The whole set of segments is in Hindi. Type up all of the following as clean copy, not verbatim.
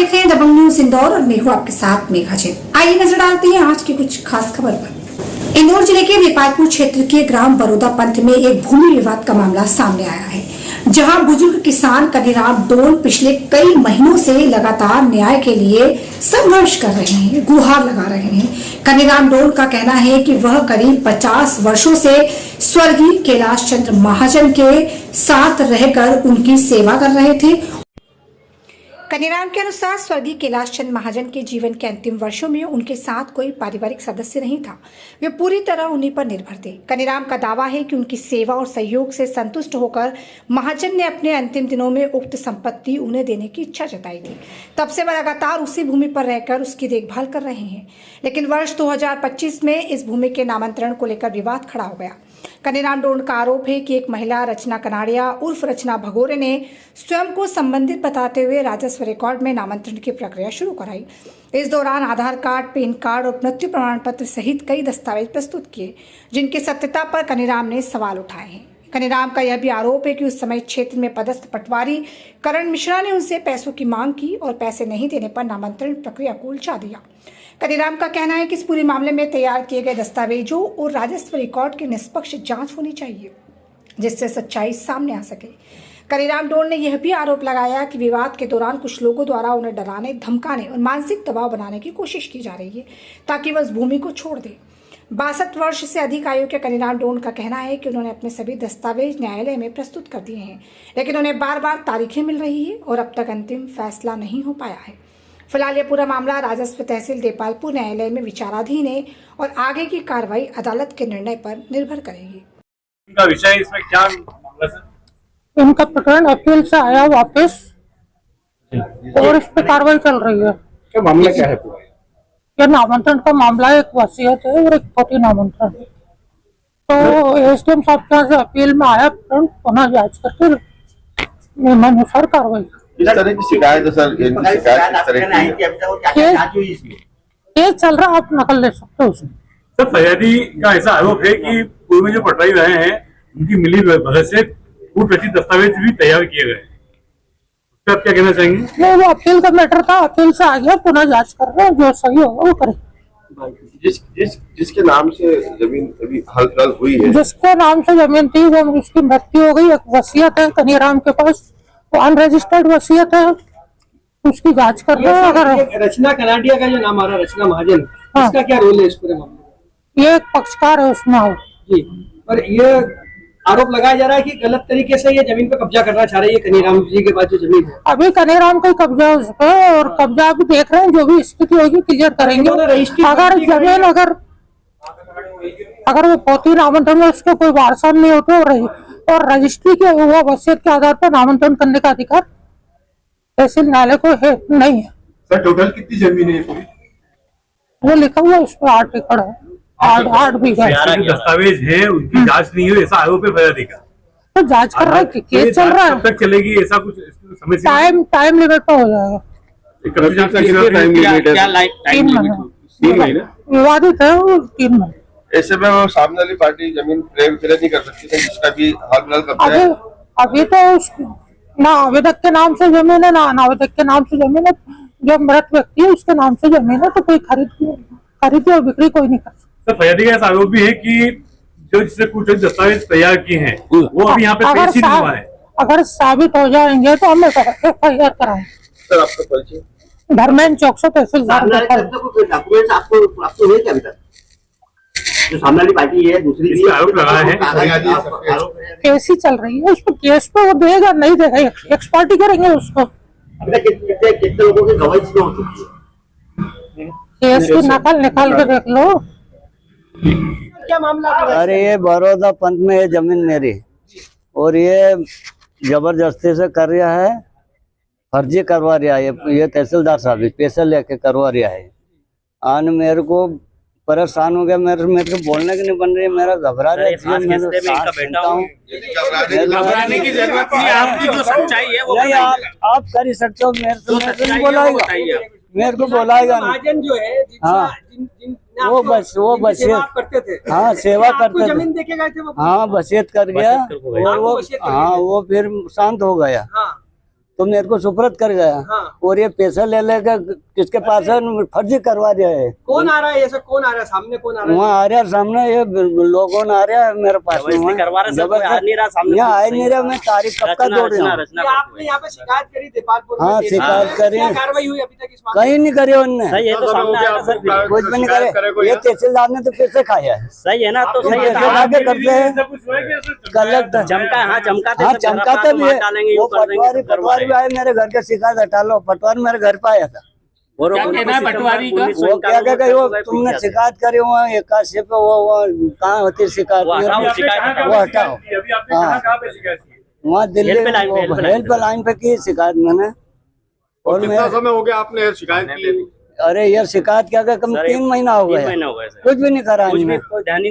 देख रहे हैं दबंग न्यूज इंदौर और मैं हूं आपके साथ मेघा जैन। आइए नजर डालते हैं आज की कुछ खास खबर पर। इंदौर जिले के नेपालपुर क्षेत्र के ग्राम बरोदा पंथ में एक भूमि विवाद का मामला सामने आया है, जहां बुजुर्ग किसान कनीराम डोल पिछले कई महीनों से लगातार न्याय के लिए संघर्ष कर रहे हैं, गुहार लगा रहे हैं। कनीराम डोल का कहना है कि वह करीब 50 वर्षों से स्वर्गीय कैलाश चंद्र महाजन के साथ रहकर उनकी सेवा कर रहे थे। कनीराम के अनुसार स्वर्गीय कैलाश चंद्र महाजन के जीवन के अंतिम वर्षों में उनके साथ कोई पारिवारिक सदस्य नहीं था, वे पूरी तरह उन्हीं पर निर्भर थे। कनीराम का दावा है कि उनकी सेवा और सहयोग से संतुष्ट होकर महाजन ने अपने अंतिम दिनों में उक्त संपत्ति उन्हें देने की इच्छा जताई थी। तब से वह लगातार उसी भूमि पर रहकर उसकी देखभाल कर रहे हैं, लेकिन वर्ष 2025 में इस भूमि के नामांतरण को लेकर विवाद खड़ा हो गया। कनीराम डोल का आरोप है कि एक महिला रचना कनाड़िया उर्फ रचना भगोरे ने स्वयं को संबंधित बताते हुए राजस्व रिकॉर्ड में नामांतरण की प्रक्रिया शुरू कराई। इस दौरान आधार कार्ड, पैन कार्ड और मृत्यु प्रमाण पत्र सहित कई दस्तावेज प्रस्तुत किए, जिनकी सत्यता पर कनीराम ने सवाल उठाए हैं। कनीराम का यह भी आरोप है कि उस समय क्षेत्र में पदस्थ पटवारी करण मिश्रा ने उनसे पैसों की मांग की और पैसे नहीं देने पर नामांतरण प्रक्रिया को उलझा दिया। कनीराम का कहना है कि इस पूरे मामले में तैयार किए गए दस्तावेजों और राजस्व रिकॉर्ड की निष्पक्ष जांच होनी चाहिए, जिससे सच्चाई सामने आ सके। कनीराम डोल ने यह भी आरोप लगाया कि विवाद के दौरान कुछ लोगों द्वारा उन्हें डराने, धमकाने और मानसिक दबाव बनाने की कोशिश की जा रही है, ताकि वह इस भूमि को छोड़ दे। 62 वर्ष से अधिक आयु के कनीराम डोल का कहना है कि उन्होंने अपने सभी दस्तावेज न्यायालय में प्रस्तुत कर दिए हैं, लेकिन उन्हें बार बार तारीखें मिल रही है और अब तक अंतिम फैसला नहीं हो पाया है। फिलहाल यह पूरा मामला राजस्व तहसील देपालपुर न्यायालय में विचाराधीन है और आगे की कार्रवाई अदालत के निर्णय पर निर्भर करेगी। इनका विषय इसमें क्या मामला सर? इनका प्रकरण अपील से आया वापस और इस पे कार्रवाई चल रही है। क्या मामला क्या है पूरा? यह नामांतरण का मामला है, एक वसीयत है और एक खोटी नामांतरण। तो एसडीएम साहब के यहाँ से अपील में आया प्रकरण, पुनः जांच करके नियमानुसार कार्रवाई। किस तरह की शिकायत है सर? इनकी शिकायत किस तरह की? केस चल रहा, आप नकल ले सकते हो उसमें। सर फरियादी का ऐसा आरोप है कि पूर्व में जो पटवारी रहे हैं उनकी मिली भगत से पूर्व रचित दस्तावेज भी तैयार किए गए। उस पर आप क्या कहना चाहेंगे? नहीं, वो अपील का मैटर था, अपील से आ गया, पुनः जांच कर रहे हैं, जो सही होगा वो करें। जिसके नाम से जमीन अभी हल हुई है, जिसके नाम से जमीन थी वो उसकी मृत्यु हो गई। एक वसीयत है कनीराम के पास, वो अनरजिस्टर्ड वसीयत है, उसकी जांच कर रहे हैं। अगर रचना कनाडिया का जो नाम आ रहा है, रचना महाजन, इसका क्या रोल है इस पूरे मामले में? ये एक पक्षकार है उसमें जी, और ये आरोप लगाया जा रहा है कि गलत तरीके से ये जमीन पे कब्जा करना चाह रही है कनीराम जी के पास जो जमीन है। अभी कनीराम का कब्जा है उस पर, और कब्जा भी देख रहे हैं, जो भी स्थिति होगी क्लियर करेंगे। अगर जमीन अगर वो पोती नामांतरण में उसको कोई वारसार नहीं होते और रजिस्ट्री के वो वसीयत के आधार पर नामांतरण करने का अधिकार तहसील न्यायालय को है नहीं है। सर टोटल कितनी जमीन है पूरी? वो लिखा हुआ उस पर 8 एकड़ है, 8 बीघा। दस्तावेज है, उनकी जांच नहीं हुई, ऐसा आरोप है फरियादी का। तो जांच कर रहा है, केस चल रहा है। कब तक चलेगी ऐसा कुछ समय? टाइम लिमिट पर हो जाएगा। विवादित है वो 3 महीने। ऐसे में वो सामने वाली पार्टी जमीन क्लेम नहीं कर सकती थी, जिसका भी हाल फिलहाल कब्जा है। अभी तो ना आवेदक के नाम से जमीन है, ना अनावेदक के नाम से जमीन है। जो मृत व्यक्ति है उसके नाम से जमीन है, तो कोई खरीदी और बिक्री कोई नहीं कर सकता। सर फरियादी का आरोप भी है कि जो जिससे कुछ दस्तावेज तैयार किए हैं वो अभी यहाँ पे पेश ही नहीं हुआ है। अगर साबित हो जाएंगे तो हम FIR कराएं। सर आपका परिचय? धर्मेंद्र चौक से तहसीलदार। डॉक्यूमेंट्स आपको है क्या अभी तक? जो सामने वाली पार्टी है, दूसरी भी आरोप लगा है, केस ही चल रही है, उस पर केस पे वो देगा नहीं देगा, एक्सपर्टी करेंगे उसको। अभी तक कितने लोगों की गवाही इसमें हो चुकी है? केस की नकल निकाल के देख लो। क्या मामला? अरे ये बड़ौदा पंथ में ये जमीन मेरी, और ये जबरदस्ती से कर रहा है, फर्जी करवा रहा है। ये तहसीलदार साहब पैसे लेके करवा रहा है। आन मेरे को परेशान हो गया, मेरे को बोलने की नहीं बन रही है, मेरा घबरा रहा है। आप कर ही सकते हो, मेरे को बोलाएगा महाजन जो है, हाँ वो बस करते थे, हाँ सेवा करते थे, जमीन देके गए थे वो, हाँ वसीयत कर गया, और वो हाँ वो फिर शांत हो गया। तो मेरे को सुपुर्द कर गया। हाँ। और ये पैसा ले लेकर किसके पास है, फर्जी करवा दिया है। कौन आ रहा है, ऐसा कौन आ रहा है, सामने कौन आ रहा है? वहाँ आ रहा है सामने, ये लोगों आ रहा है मेरे पास में, यहाँ आ नहीं रहा। मैं तारीख कब का जोड़ रहा हूँ। आपने यहाँ पे शिकायत करी देपालपुर में? हाँ, शिकायत करी। क्या कार्रवाई हुई अभी तक इस मामले में? कहीं नहीं करे उनने, कुछ भी नहीं करे। ये तहसीलदार ने तो पैसे खाए है। सही है ना, तो सही पैसे खा के करते हैं कलेक्टर। चमकाते भी है। वो पटवारी भी आए मेरे घर के, शिकायत हटा लो। पटवारी मेरे घर पे आया था। क्या कहना है पटवारी का? वो क्या वो तुमने शिकायत करी वहाँ 81 पे, वो कहाँ होती शिकायत, वो हटाओ। वहाँ दिल्ली हेल्पलाइन पे की शिकायत मैंने। और कितना समय हो गया आपने शिकायत की? अरे यार शिकायत क्या कर, कम 3 महीना हो गया, कुछ भी नहीं करा इन्होंने।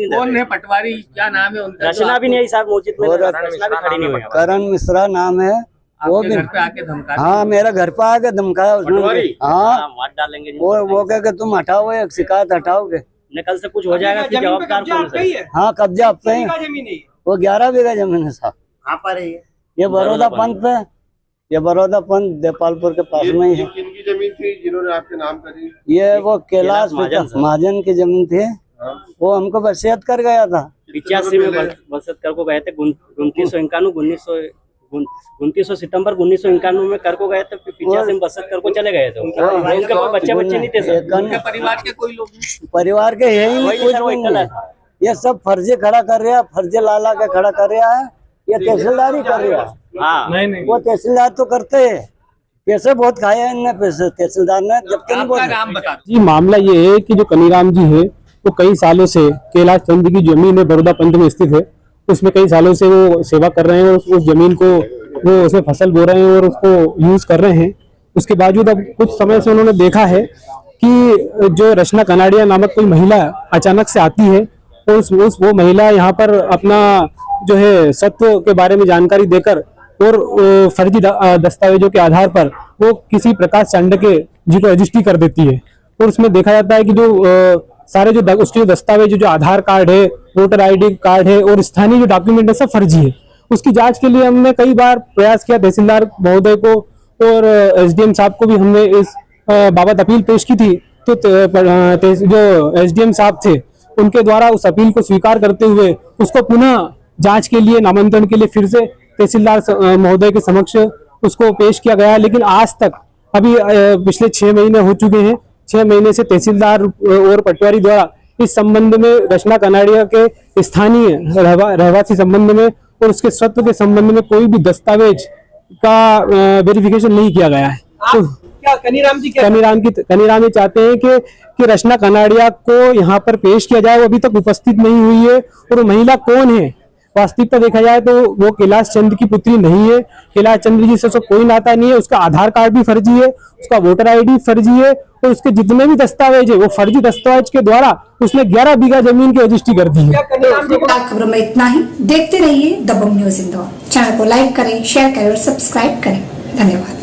कौन है पटवारी, क्या नाम है उनका? रचना भी नहीं आई साहब मौजूद में, रचना भी खड़ी नहीं हुई। करण मिश्रा नाम है। वो भी घर पे आके धमका? हाँ, मेरा घर पे आके धमकाया उसने। हाँ, मार डालेंगे। वो कह के तुम हटाओ, एक शिकायत हटाओगे, कल से कुछ हो जाएगा। जमीन पे कब्जा आपका ही है? हाँ, कब्जा अब पे। जमीन है वो 11 बीघा जमीन है साहब। कहाँ पर है ये बड़ौदा पंथ पे, ये बड़ौदा पंथ देपालपुर के पास में ही है। किनकी जमीन थी जिन्होंने आपके नाम करी? ये वो कैलाश महाजन की जमीन थी। वो हमको वसीयत कर गया था। 85 में वसीयत कर को गए थे। 29 सितंबर 1991 में कर को गए थे। 85 में वसीयत कर को चले गए थे। उनके कोई बच्चे नहीं थे सर। उनके परिवार के कोई लोग, परिवार के है ही नहीं, कुछ भी नहीं। ये सब फर्जी खड़ा कर रहा है, फर्जी लाला के खड़ा कर रहा है। ये तहसीलदार ही कर रहा है। हाँ, नहीं वो तहसीलदार तो करते हैं, पैसे बहुत खाए हैं इनने, पैसे तहसीलदार ने। जब तक जी मामला ये है कि जो कनीराम जी है वो कई सालों से कैलाश चंद की जमीन है, बड़ौदा पंथ में स्थित है। उसमें कई सालों से वो सेवा कर रहे हैं और उस जमीन को वो उसमें फसल बो रहे हैं और उसको यूज कर रहे हैं। उसके बावजूद अब कुछ समय से उन्होंने देखा है कि जो रचना कनाडिया नामक कोई महिला अचानक से आती है और वो महिला यहाँ पर अपना जो है सत्व के बारे में जानकारी देकर और फर्जी दस्तावेजों के आधार पर वो किसी प्रकाश चांडके जी को रजिस्ट्री कर देती है। और उसमें देखा जाता है कि जो सारे जो उसके दस्तावेज, जो आधार कार्ड है, वोटर आईडी कार्ड है और स्थानीय जो डॉक्यूमेंट है, सब फर्जी है। उसकी जांच के लिए हमने कई बार प्रयास किया। तहसीलदार महोदय को और एसडीएम साहब को भी हमने इस बाबत अपील पेश की थी। तो जो एसडीएम साहब थे उनके द्वारा उस अपील को स्वीकार करते हुए उसको पुनः जांच के लिए, नामांकन के लिए फिर से तहसीलदार महोदय के समक्ष उसको पेश किया गया। लेकिन आज तक अभी पिछले 6 महीने हो चुके हैं। 6 महीने से तहसीलदार और पटवारी द्वारा इस संबंध में रचना कनाडिया के स्थानीय रहवासी संबंध में और उसके स्वत्व के संबंध में कोई भी दस्तावेज का वेरिफिकेशन नहीं किया गया है। तो क्या कनीराम ये चाहते हैं कि रचना कनाडिया को यहाँ पर पेश किया जाए। वो अभी तक उपस्थित नहीं हुई है। और वो महिला कौन है, वास्तविकता देखा जाए तो वो कैलाश चंद की पुत्री नहीं है। कैलाश चंद्र जी से उसका कोई नाता नहीं है। उसका आधार कार्ड भी फर्जी है, उसका वोटर आईडी फर्जी है और उसके जितने भी दस्तावेज है वो फर्जी दस्तावेज के द्वारा उसने 11 बीघा जमीन की रजिस्ट्री कर दी है। खबरों में इतना ही। देखते रहिए दबंग न्यूज इंदौर। चैनल को लाइक करें, शेयर करें और सब्सक्राइब करें। धन्यवाद।